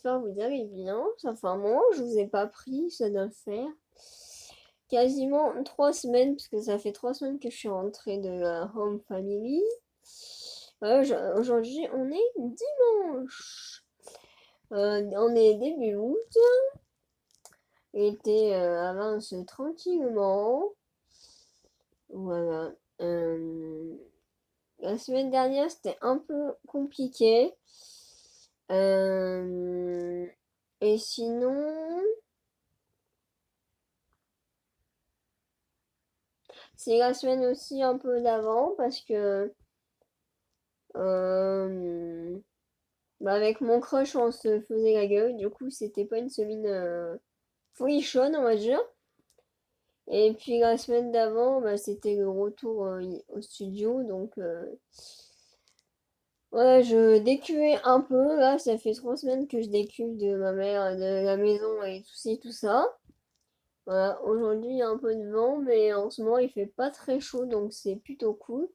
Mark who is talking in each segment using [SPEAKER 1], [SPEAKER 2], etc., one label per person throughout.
[SPEAKER 1] j'espère que vous allez bien. Ça fait un moment que je vous ai pas pris, ça doit faire quasiment 3 semaines, parce que ça fait 3 semaines que je suis rentrée de la home family. Aujourd'hui, on est dimanche. On est début août. L'été avance tranquillement. Voilà. La semaine dernière, c'était un peu compliqué. Et sinon, c'est la semaine aussi un peu d'avant parce que euh, avec mon crush, on se faisait la gueule. Du coup, c'était pas une semaine folichonne, on va dire. Et puis la semaine d'avant, c'était le retour au studio. Donc, ouais, je décuvais un peu. Là, ça fait 3 semaines que je décuve de ma mère, de la maison et tout ça. Voilà, aujourd'hui il y a un peu de vent, mais en ce moment il fait pas très chaud, donc c'est plutôt cool.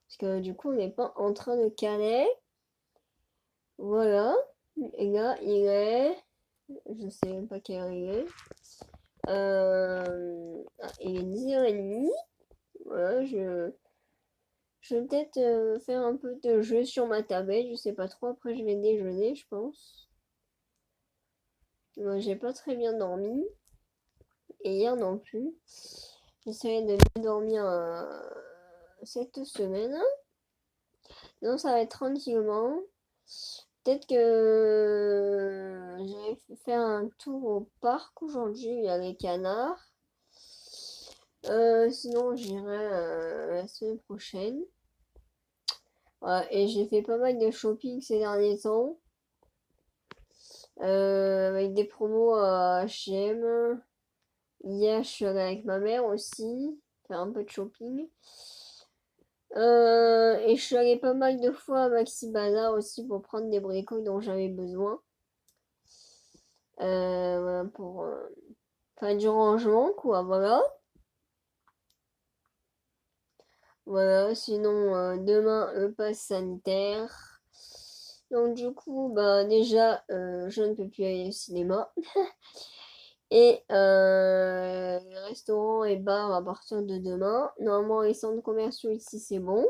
[SPEAKER 1] Parce que du coup on n'est pas en train de caler. Voilà. Et là il est. Je sais même pas quelle heure il est. Il est 10h30. Voilà, je vais peut-être faire un peu de jeu sur ma tablette, je sais pas trop. Après je vais déjeuner, je pense. Moi j'ai pas très bien dormi. Et hier non plus. J'essaie de bien dormir cette semaine. Non, ça va être tranquillement. Peut-être que je vais faire un tour au parc aujourd'hui. Il y a les canards. Sinon, j'irai la semaine prochaine. Voilà, et j'ai fait pas mal de shopping ces derniers temps. Avec des promos à H&M. Hier, je suis allée avec ma mère aussi. Faire un peu de shopping. Et je suis allée pas mal de fois à Maxi Bazar aussi pour prendre des bricoles dont j'avais besoin. Voilà, pour faire du rangement, quoi, voilà. Voilà, sinon, demain, le pass sanitaire. Donc, du coup, déjà, je ne peux plus aller au cinéma. Et les restaurants et bars à partir de demain. Normalement, les centres commerciaux ici, c'est bon.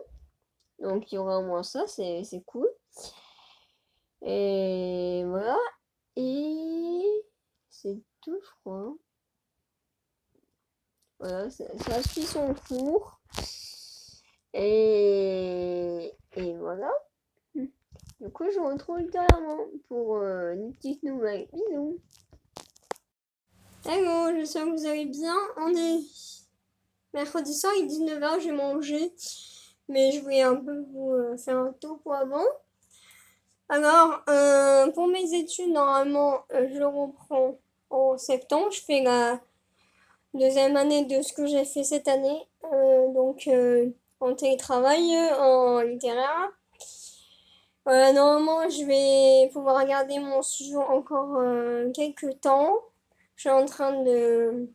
[SPEAKER 1] Donc, il y aura au moins ça, c'est cool. Et voilà. Et c'est tout, je crois. Voilà, ça suit son cours. Et voilà. Du coup, je vous retrouve ultérieurement pour une petite nouvelle. Bisous. Hello, j'espère que vous allez bien. On est mercredi soir, il est 19h, j'ai mangé. Mais je voulais un peu vous faire un topo avant. Alors, pour mes études, normalement, je reprends en septembre. Je fais la deuxième année de ce que j'ai fait cette année. Donc, en télétravail, en littéraire. Normalement, je vais pouvoir regarder mon séjour encore quelques temps. Je suis en train de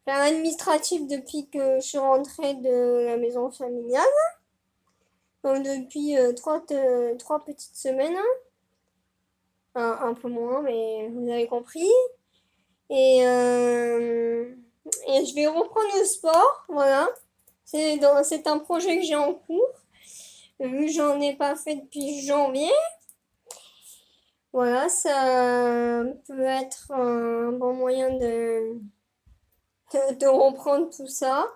[SPEAKER 1] faire l'administratif depuis que je suis rentrée de la maison familiale. Donc, depuis trois petites semaines. Un peu moins, mais vous avez compris. Et, et je vais reprendre le sport, voilà. C'est un projet que j'ai en cours. Vu que j'en ai pas fait depuis janvier. Voilà, ça peut être un bon moyen de reprendre tout ça.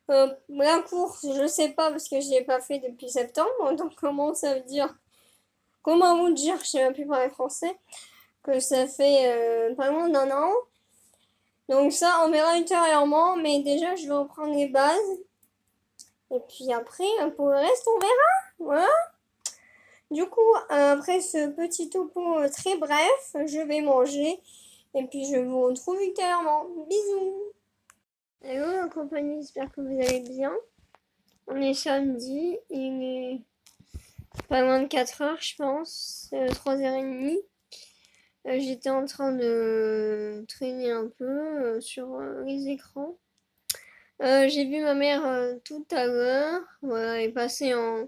[SPEAKER 1] La course, je sais pas parce que je l'ai pas fait depuis septembre. Donc comment ça veut dire? Comment vous dire? Je sais même plus parler français. Que ça fait pas loin d'un an. Donc ça, on verra ultérieurement. Mais déjà, je vais reprendre les bases. Et puis après, pour le reste, on verra. Voilà. Du coup, après ce petit topo très bref, je vais manger. Et puis je vous retrouve ultérieurement. Bisous. Hello la compagnie, j'espère que vous allez bien. On est samedi, il est pas loin de 4h je pense, 3h30. J'étais en train de traîner un peu sur les écrans. J'ai vu ma mère tout à l'heure. Voilà, elle est passée en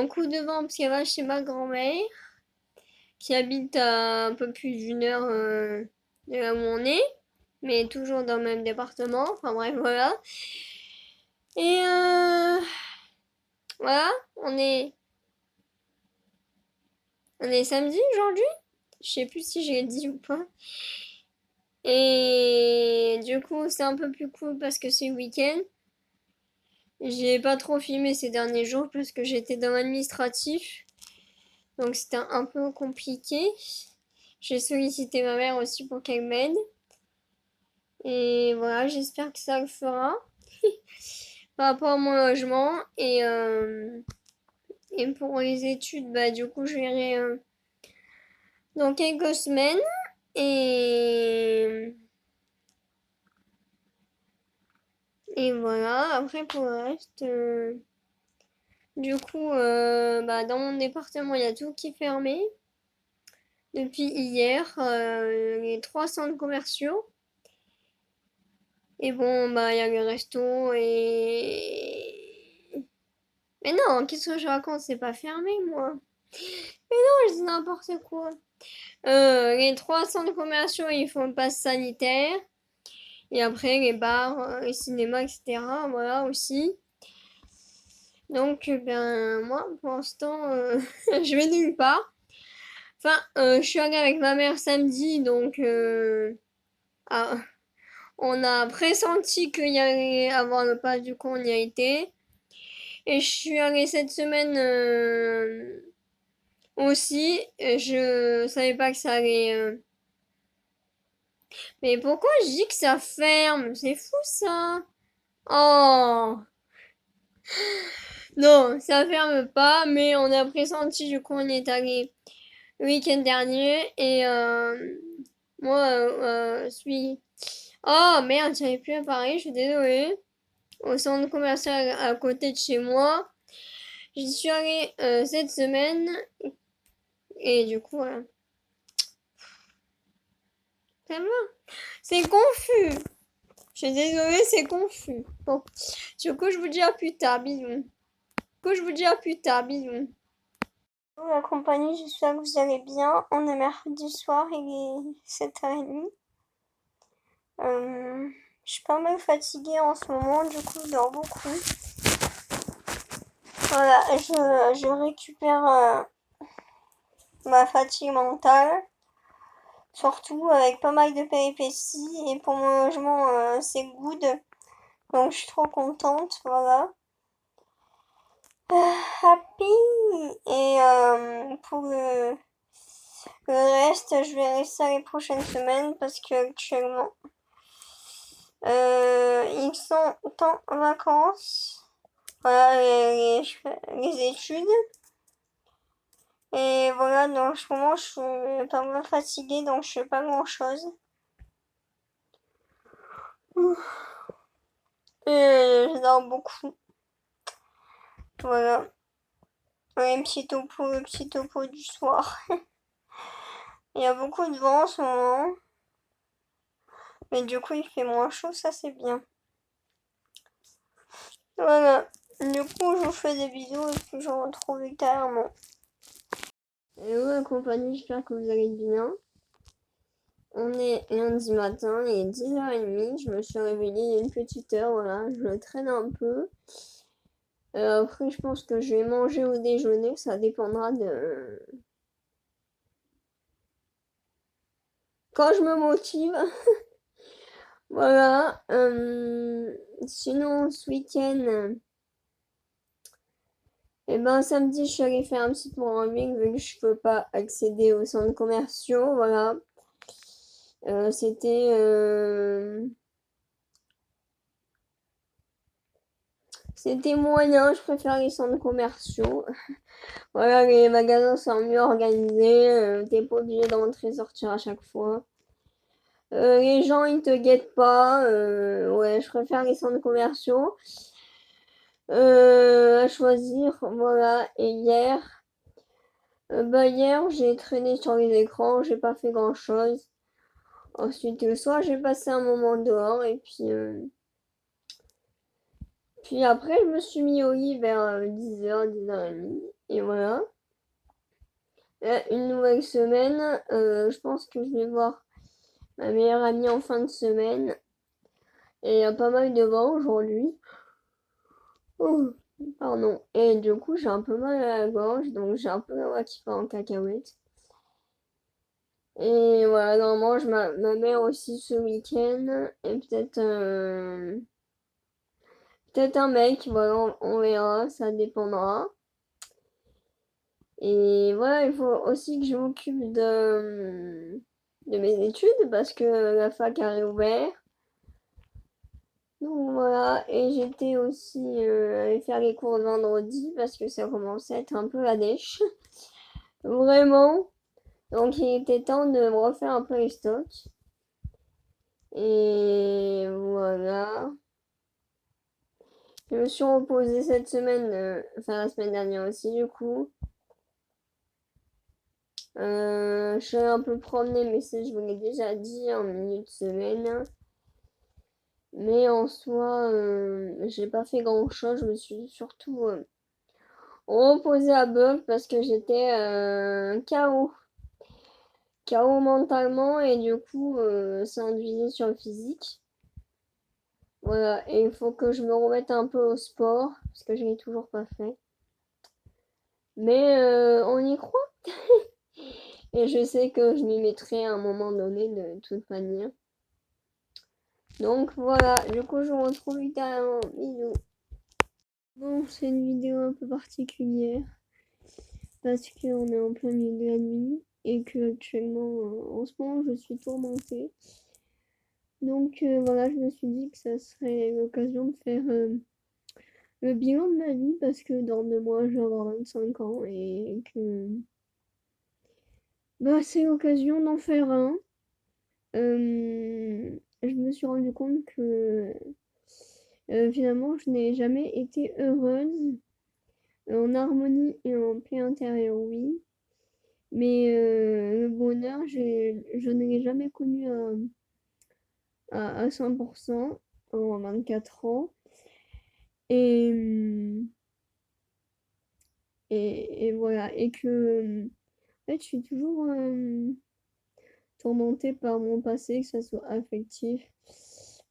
[SPEAKER 1] coup de vent parce qu'elle va chez ma grand-mère. qui habite à un peu plus d'une heure de là où on est, mais toujours dans le même département. Enfin bref, voilà. Et voilà, on est samedi aujourd'hui. Je sais plus si j'ai dit ou pas. Et du coup, c'est un peu plus cool parce que c'est le week-end. J'ai pas trop filmé ces derniers jours parce que j'étais dans l'administratif. Donc c'était un peu compliqué. J'ai sollicité ma mère aussi pour qu'elle m'aide. Et voilà, j'espère que ça le fera. Par rapport à mon logement. Et pour les études, bah du coup, je verrai dans quelques semaines. Et, et voilà, après pour le reste, du coup, bah, dans mon département, il y a tout qui est fermé. Depuis hier, les 3 centres commerciaux. Et bon, bah, il y a le resto et... Mais non, qu'est-ce que je raconte? C'est pas fermé, moi. Mais non, je dis n'importe quoi. Les 3 centres commerciaux, ils font le pass sanitaire. Et après, les bars, les cinémas, etc. Voilà, aussi. Donc, ben, moi, pour l'instant, je vais nulle part. Enfin, je suis allée avec ma mère samedi, donc... ah, on a pressenti qu'il y allait avoir le pass, du coup, on y a été. Et je suis allée cette semaine aussi. Je savais pas que ça allait... Mais pourquoi je dis que ça ferme? C'est fou, ça. Oh! Non, ça ferme pas, mais on a pressenti, du coup, on est allé le week-end dernier. Et moi, suis... Oh merde, j'avais plus à parler, je suis désolée. Au centre commercial à côté de chez moi. J'y suis allée cette semaine. Et du coup, voilà. Ça va. C'est confus. Je suis désolée, c'est confus. Bon. Du coup, je vous dis à plus tard. Bisous. Du coup, je vous dis à plus tard. Bisous. Bonjour la compagnie, j'espère que vous allez bien. On est mercredi soir, il est 7h30. Je suis pas mal fatiguée en ce moment, du coup je dors beaucoup. Voilà, je récupère ma fatigue mentale, surtout avec pas mal de péripéties. Et pour mon logement, c'est good, donc je suis trop contente, voilà. Happy. Et pour le reste, je vais ça les prochaines semaines parce que actuellement ils sont en vacances. Voilà les études. Et voilà, donc en ce moment je suis pas mal fatiguée donc je fais pas grand chose. Et je dors beaucoup. Voilà. Le petit topo du soir. Il y a beaucoup de vent en ce moment. Mais du coup, il fait moins chaud, ça c'est bien. Voilà. Du coup, je vous fais des bisous et puis je vous retrouve ultérieurement. Hello la compagnie, j'espère que vous allez bien. On est lundi matin, il est 10h30, je me suis réveillée il y a une petite heure, voilà, je traîne un peu. Après, je pense que je vais manger au déjeuner, ça dépendra de... Quand je me motive. Voilà. Sinon, ce week-end, et ben samedi, je suis allée faire un petit tour en ville vu que je peux pas accéder aux centres commerciaux. Voilà. C'était c'était moyen, je préfère les centres commerciaux. Voilà, les magasins sont mieux organisés, t'es pas obligé d'entrer et sortir à chaque fois. Les gens ils te guettent pas, ouais, je préfère les centres commerciaux. À choisir, voilà. Et hier j'ai traîné sur les écrans, j'ai pas fait grand chose. Ensuite le soir j'ai passé un moment dehors et puis après je me suis mis au lit vers 10h, 10h30 et voilà. Une nouvelle semaine. Je pense que je vais voir ma meilleure amie en fin de semaine. Et il y a pas mal de vent aujourd'hui. Oh, pardon. Et du coup, j'ai un peu mal à la gorge, donc j'ai un peu la voix qui part en cacahuète. Et voilà, normalement, ma mère aussi ce week-end. Et peut-être un mec, voilà, on verra, ça dépendra. Et voilà, il faut aussi que je m'occupe de mes études parce que la fac a réouvert. Donc voilà, et j'étais aussi allée faire les cours de vendredi parce que ça commençait à être un peu la dèche. Vraiment. Donc il était temps de me refaire un peu les stocks. Et voilà. Je me suis reposée cette semaine, enfin la semaine dernière aussi du coup. Je suis allée un peu promener, mais ça je vous l'ai déjà dit en milieu de semaine. Mais en soi, j'ai pas fait grand chose. Je me suis surtout reposée à bloc parce que j'étais KO. KO mentalement et du coup, ça induisait sur le physique. Voilà, et il faut que je me remette un peu au sport parce que je l'ai toujours pas fait. Mais on y croit. Et je sais que je m'y mettrai à un moment donné de toute manière. Donc voilà, du coup je vous retrouve ultérieurement. Bisous. Bon, c'est une vidéo un peu particulière parce qu'on est en plein milieu de la nuit et que actuellement, en ce moment, je suis tourmentée. Donc voilà, je me suis dit que ça serait l'occasion de faire le bilan de ma vie parce que dans 2 mois, je vais avoir 25 ans et que bah, c'est l'occasion d'en faire un. Je me suis rendu compte que finalement, je n'ai jamais été heureuse en harmonie et en paix intérieure, oui. Mais le bonheur, je ne l'ai jamais connu à 100% en 24 ans. Et, et voilà. Et que en fait, je suis toujours tourmentée par mon passé, que ce soit affectif,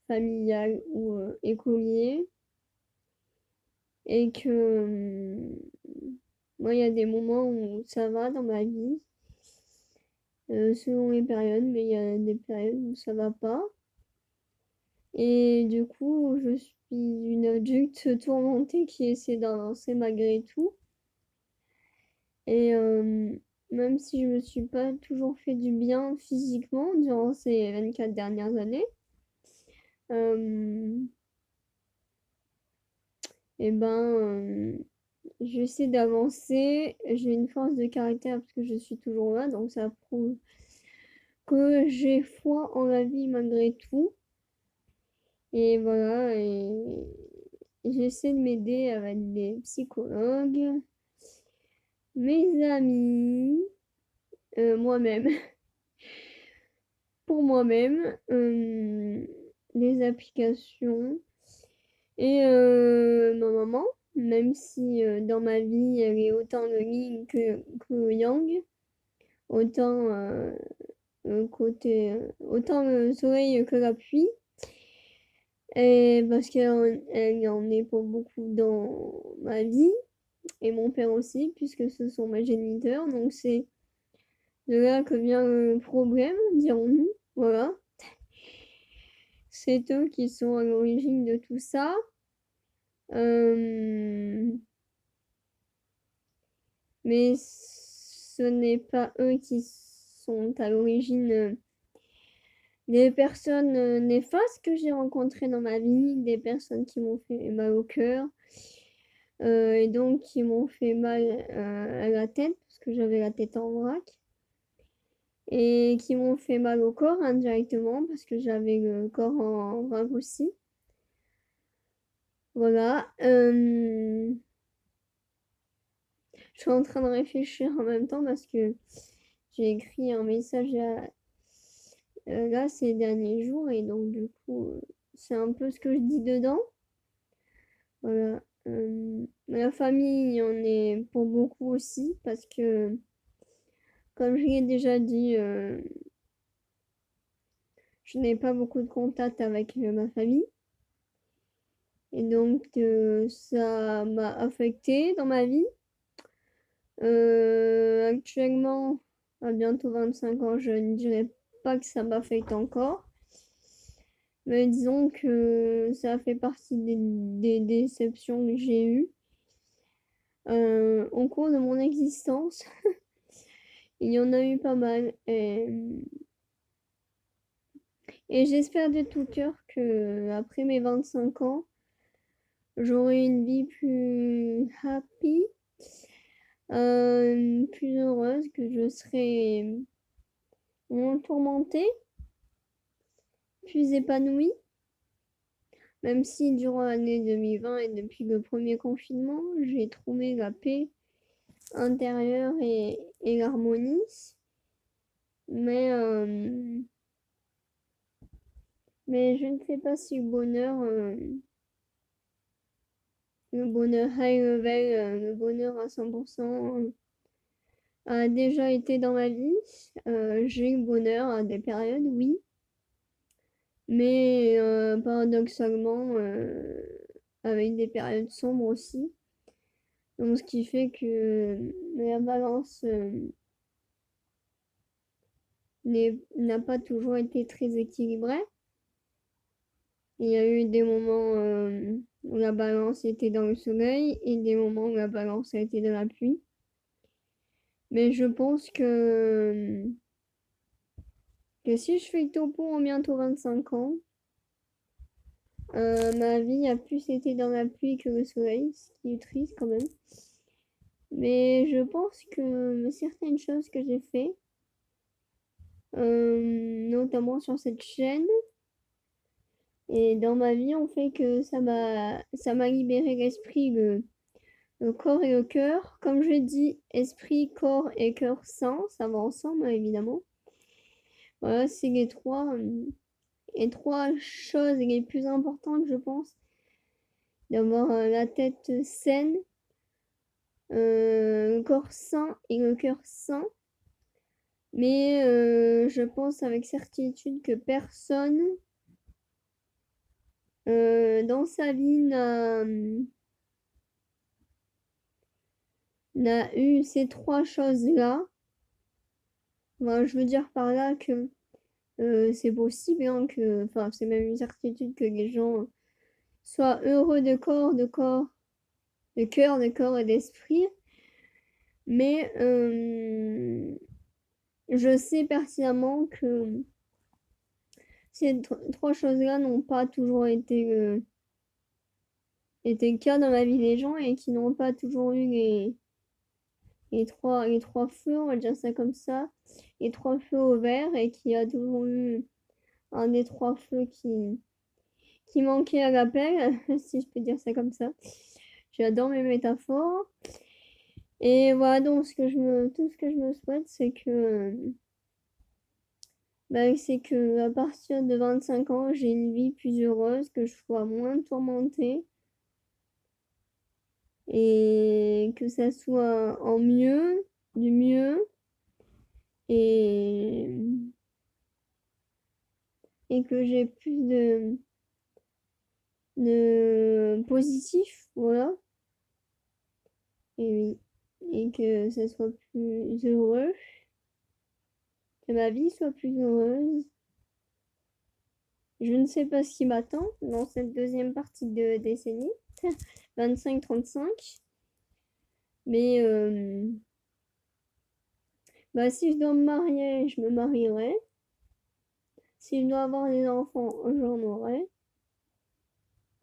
[SPEAKER 1] familial ou écolier. Et que moi, il y a des moments où ça va dans ma vie, selon les périodes, mais il y a des périodes où ça va pas. Et du coup, je suis une adulte tourmentée qui essaie d'avancer malgré tout. Et même si je me suis pas toujours fait du bien physiquement durant ces 24 dernières années, euh, et ben, j'essaie d'avancer. J'ai une force de caractère parce que je suis toujours là, donc ça prouve que j'ai foi en la vie malgré tout. Et voilà, et j'essaie de m'aider avec des psychologues, mes amis, moi-même, pour moi-même, les applications et ma maman, même si dans ma vie elle est autant le yin que le yang, autant autant le soleil que la pluie. Et parce qu'elle en est pour beaucoup dans ma vie, et mon père aussi, puisque ce sont mes géniteurs. Donc c'est de là que vient le problème, dirons-nous. Voilà. C'est eux qui sont à l'origine de tout ça. Mais ce n'est pas eux qui sont à l'origine des personnes néfastes que j'ai rencontrées dans ma vie, des personnes qui m'ont fait mal au cœur, et donc qui m'ont fait mal à la tête, parce que j'avais la tête en vrac, et qui m'ont fait mal au corps indirectement, parce que j'avais le corps en vrac aussi. Voilà. Je suis en train de réfléchir en même temps parce que j'ai écrit un message là ces derniers jours et donc du coup c'est un peu ce que je dis dedans. Voilà. La famille, on est pour beaucoup aussi parce que comme je l'ai déjà dit, je n'ai pas beaucoup de contact avec ma famille. Et donc, ça m'a affecté dans ma vie. Actuellement, à bientôt 25 ans, je ne dirais pas que ça m'affecte encore. Mais disons que ça fait partie des déceptions que j'ai eues au cours de mon existence. Il y en a eu pas mal. Et j'espère de tout cœur que après mes 25 ans, j'aurai une vie plus happy, plus heureuse, que je serai moins tourmentée, plus épanouie. Même si durant l'année 2020 et depuis le premier confinement, j'ai trouvé la paix intérieure et l'harmonie. Mais, mais je ne sais pas si le bonheur high level, le bonheur à 100% a déjà été dans ma vie. J'ai eu le bonheur à des périodes, oui. Mais paradoxalement, avec des périodes sombres aussi. Donc, ce qui fait que la balance n'a pas toujours été très équilibrée. Il y a eu des moments où la balance était dans le soleil et des moments où la balance a été dans la pluie. Mais je pense que si je fais le topo en bientôt 25 ans, ma vie a plus été dans la pluie que le soleil, ce qui est triste quand même. Mais je pense que certaines choses que j'ai fait, notamment sur cette chaîne et dans ma vie, ont fait que ça m'a libéré l'esprit, le corps et le cœur. Comme je dis, esprit, corps et cœur sain, ça va ensemble, hein, évidemment. Voilà, c'est les trois choses les plus importantes, je pense. D'avoir la tête saine, le corps sain et le cœur sain. Mais je pense avec certitude que personne dans sa vie n'a eu ces trois choses-là. Enfin, je veux dire par là que c'est possible, hein, enfin, c'est même une certitude que les gens soient heureux de corps, de cœur, de corps et d'esprit. Mais je sais pertinemment que ces trois choses-là n'ont pas toujours été le cas dans la vie des gens et qui n'ont pas toujours eu les trois feux, on va dire ça comme ça, les trois feux au vert et qui a toujours eu un des trois feux qui manquait à l'appel, si je peux dire ça comme ça. J'adore mes métaphores. Et voilà, donc tout ce que je me souhaite, c'est que à partir de 25 ans, j'ai une vie plus heureuse, que je sois moins tourmentée et que ça soit en mieux, du mieux et, et que j'ai plus de positif, voilà. Et oui, et que ça soit plus heureux, que ma vie soit plus heureuse. Je ne sais pas ce qui m'attend dans cette deuxième partie de décennie, 25-35. Mais si je dois me marier, je me marierai. Si je dois avoir des enfants, j'en aurai.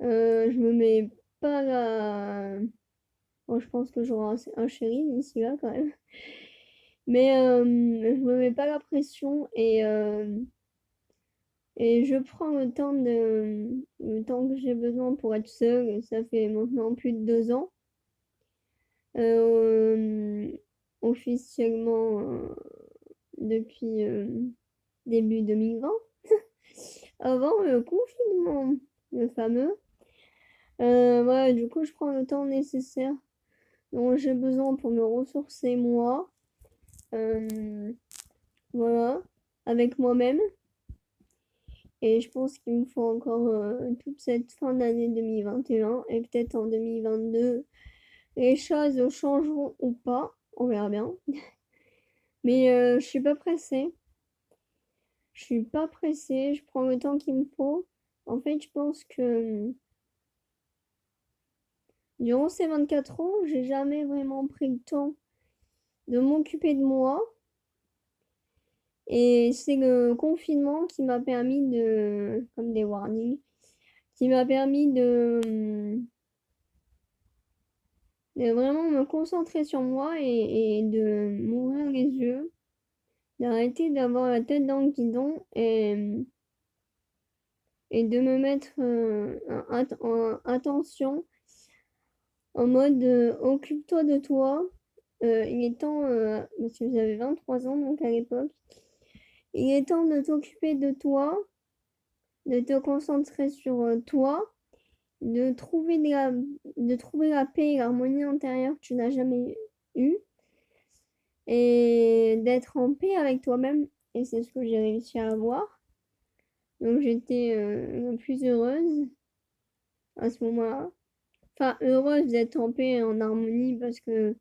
[SPEAKER 1] Je me mets pas la... Bon, je pense que j'aurai un chéri d'ici là quand même. Mais je me mets pas la pression et je prends le temps que j'ai besoin pour être seule. Ça fait maintenant plus de 2 ans. Officiellement depuis début 2020. Avant le confinement, le fameux. Voilà, du coup, je prends le temps nécessaire dont j'ai besoin pour me ressourcer moi Voilà, avec moi-même. Et je pense qu'il me faut encore toute cette fin d'année 2021 et peut-être en 2022, les choses changeront ou pas, on verra bien. Mais je suis pas pressée. Je suis pas pressée, je prends le temps qu'il me faut. En fait, je pense que durant ces 24 ans, j'ai jamais vraiment pris le temps de m'occuper de moi. Et c'est le confinement qui m'a permis de, comme des warnings, qui m'a permis de vraiment me concentrer sur moi et de m'ouvrir les yeux, d'arrêter d'avoir la tête dans le guidon et de me mettre en attention en mode occupe-toi de toi. Il est temps, parce que j'avais 23 ans donc à l'époque, il est temps de t'occuper de toi, de te concentrer sur toi, de trouver la paix et l'harmonie intérieure que tu n'as jamais eue et d'être en paix avec toi-même. Et c'est ce que j'ai réussi à avoir. Donc j'étais la plus heureuse à ce moment-là. Enfin, heureuse d'être en paix et en harmonie parce que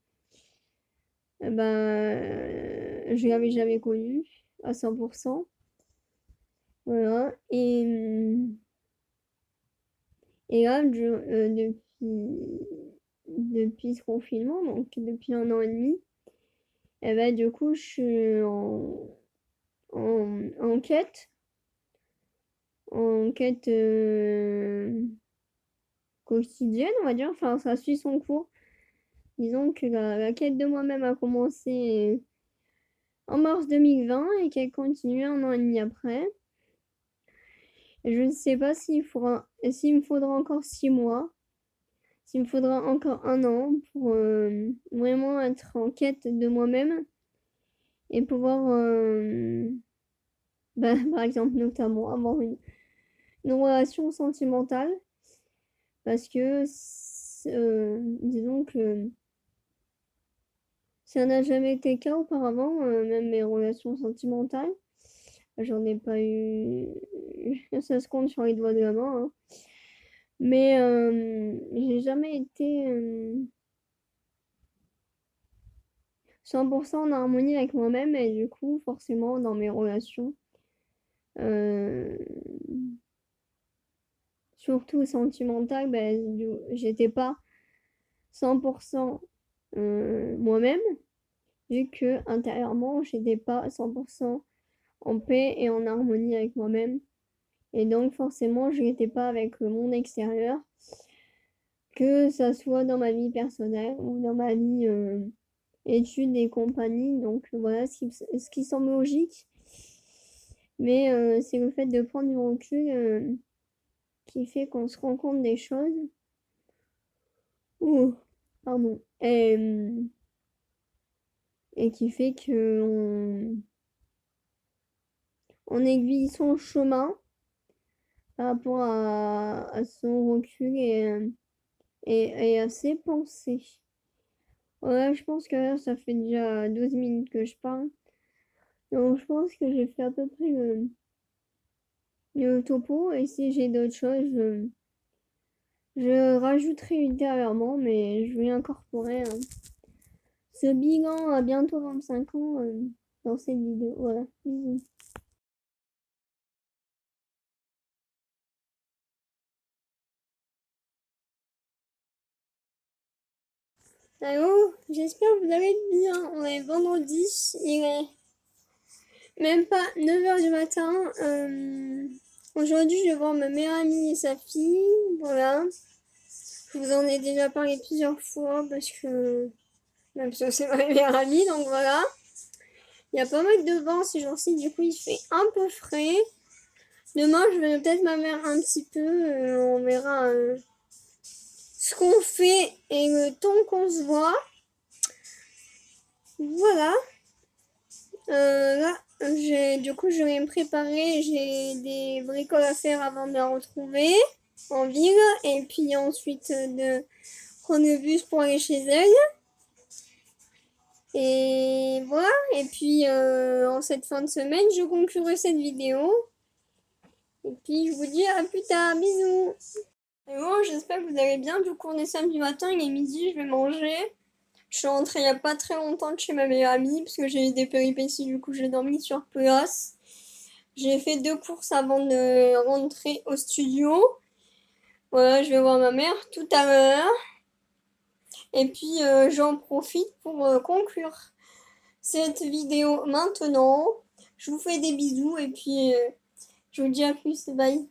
[SPEAKER 1] je l'avais jamais connu à 100%. Voilà. Et là, depuis ce confinement, donc depuis 1 an et demi, et ben, du coup, je suis en quête quotidienne, on va dire. Enfin, ça suit son cours. Disons que la quête de moi-même a commencé en mars 2020 et qu'elle continue 1 an et demi après. Et je ne sais pas s'il me faudra encore 6 mois, s'il me faudra encore 1 an pour vraiment être en quête de moi-même et pouvoir, par exemple, notamment avoir une relation sentimentale. Parce que, disons que ça n'a jamais été le cas auparavant, même mes relations sentimentales. J'en ai pas eu. Ça se compte sur les doigts de la main, hein. Mais j'ai jamais été 100% en harmonie avec moi-même et du coup, forcément, dans mes relations, euh, surtout sentimentales, j'étais pas 100% moi-même, vu que intérieurement, j'étais pas 100% en paix et en harmonie avec moi-même. Et donc, forcément, je n'étais pas avec le monde extérieur, que ça soit dans ma vie personnelle ou dans ma vie études et compagnie. Donc, voilà ce qui semble logique. Mais c'est le fait de prendre du recul qui fait qu'on se rend compte des choses. Ouh, pardon. Et qui fait que on aiguille son chemin par rapport à son recul et à ses pensées. Ouais, je pense que là, ça fait déjà 12 minutes que je parle. Donc, je pense que j'ai fait à peu près le topo. Et si j'ai d'autres choses, je rajouterai ultérieurement, mais je vais incorporer ce bilan à bientôt 25 ans dans cette vidéo. Voilà, bisous. Allô, j'espère que vous allez bien. On est vendredi, il est même pas 9 h du matin. Aujourd'hui, je vais voir ma meilleure amie et sa fille. Voilà. Je vous en ai déjà parlé plusieurs fois parce que même si c'est ma meilleure amie, donc voilà. Il y a pas mal de vent ces jours-ci, du coup il fait un peu frais. Demain, je vais peut-être ma mère un petit peu. On verra ce qu'on fait et le temps qu'on se voit. Voilà. Là, du coup, je vais me préparer. J'ai des bricoles à faire avant de la retrouver en ville. Et puis ensuite de prendre le bus pour aller chez elle. Et voilà, et puis en cette fin de semaine, je conclurai cette vidéo. Et puis je vous dis à plus tard, bisous. Et bon, j'espère que vous allez bien. Du coup, on est samedi matin, il est midi, je vais manger. Je suis rentrée il y a pas très longtemps de chez ma meilleure amie, parce que j'ai eu des péripéties, du coup j'ai dormi sur place. J'ai fait 2 courses avant de rentrer au studio. Voilà, je vais voir ma mère tout à l'heure. Et puis j'en profite pour conclure cette vidéo maintenant. Je vous fais des bisous et puis je vous dis à plus, bye.